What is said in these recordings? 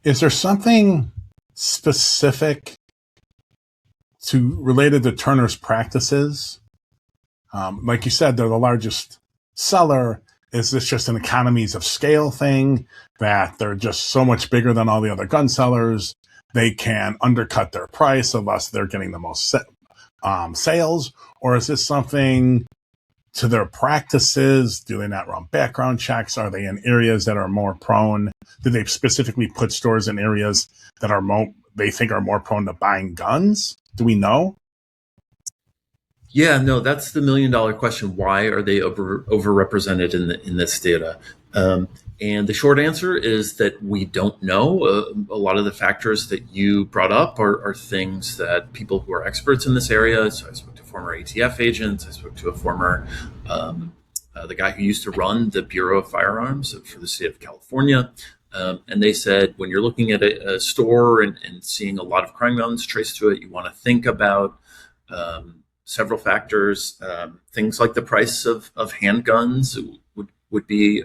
is there something specific related to Turner's practices? Like you said, they're the largest seller. Is this just an economies of scale thing that they're just so much bigger than all the other gun sellers? They can undercut their price unless they're getting the most sales? Or is this something to their practices? Do they not run background checks? Are they in areas that are more prone? Do they specifically put stores in areas that are they think are more prone to buying guns? Do we know? Yeah, no, that's the $1 million question. Why are they overrepresented in this data? And the short answer is that we don't know. A lot of the factors that you brought up are things that people who are experts in this area. So I spoke to former ATF agents. I spoke to a former, the guy who used to run the Bureau of Firearms for the state of California. And they said, when you're looking at a store and seeing a lot of crime guns traced to it, you want to think about several factors. Things like the price of handguns would be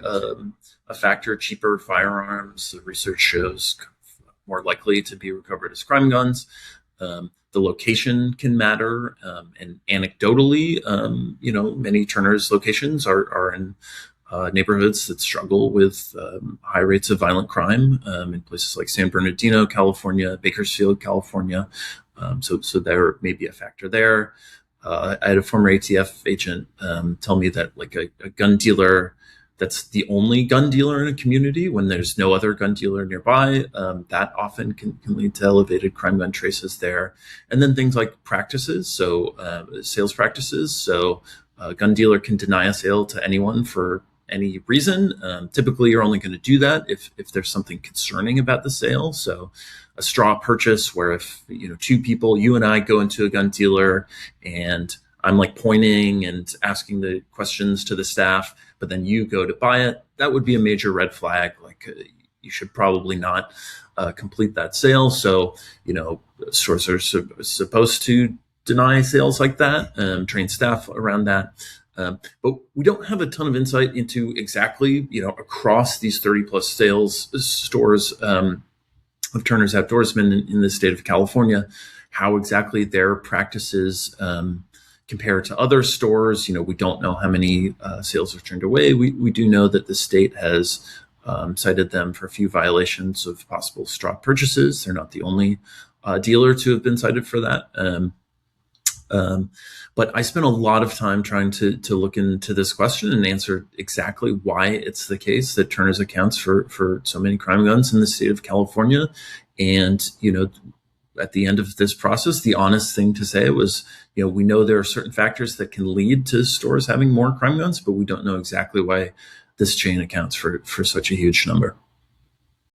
a factor. Cheaper firearms, the research shows, more likely to be recovered as crime guns. The location can matter, and anecdotally, many Turner's locations are in neighborhoods that struggle with high rates of violent crime, in places like San Bernardino, California, Bakersfield, California. So there may be a factor there. I had a former ATF agent tell me that like a gun dealer that's the only gun dealer in a community, when there's no other gun dealer nearby, that often can lead to elevated crime gun traces there. And then things like practices, so sales practices. So a gun dealer can deny a sale to anyone for any reason. Typically, you're only going to do that if there's something concerning about the sale. So a straw purchase, where if two people, you and I, go into a gun dealer and I'm like pointing and asking the questions to the staff, but then you go to buy it, that would be a major red flag. Like you should probably not complete that sale. So, stores are supposed to deny sales like that, train staff around that. But we don't have a ton of insight into exactly, across these 30 plus sales stores of Turner's Outdoorsman in the state of California, how exactly their practices compare to other stores. We don't know how many sales are turned away. We do know that the state has cited them for a few violations of possible straw purchases. They're not the only dealer to have been cited for that. But I spent a lot of time trying to look into this question and answer exactly why it's the case that Turner's accounts for so many crime guns in the state of California. And, at the end of this process, the honest thing to say was, we know there are certain factors that can lead to stores having more crime guns, but we don't know exactly why this chain accounts for such a huge number.